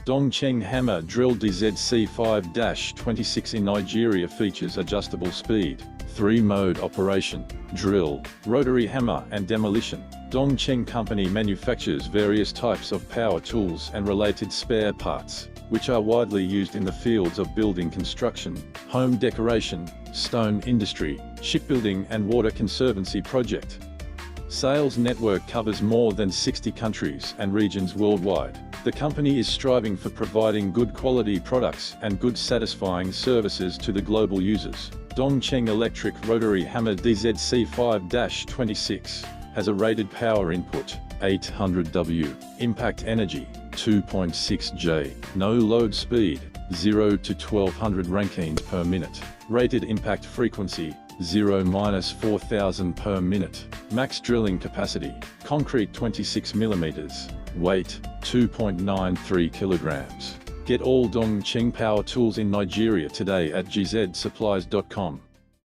DongCheng Hammer Drill DZC05-26 in Nigeria features adjustable speed, 3-mode operation, drill, rotary hammer and demolition. DongCheng Company manufactures various types of power tools and related spare parts, which are widely used in the fields of building construction, home decoration, stone industry, shipbuilding and water conservancy project. Sales network covers more than 60 countries and regions worldwide. The company is striving for providing good quality products and good satisfying services to the global users. DongCheng Electric Rotary Hammer DZC05-26 has a rated power input, 800 W, impact energy, 2.6 J, no load speed, 0 to 1200 rankines per minute, rated impact frequency, 0-4000 per minute, max drilling capacity, concrete 26 mm, weight, 2.93 kilograms. Get all DongCheng Power Tools in Nigeria today at gzsuppliers.com.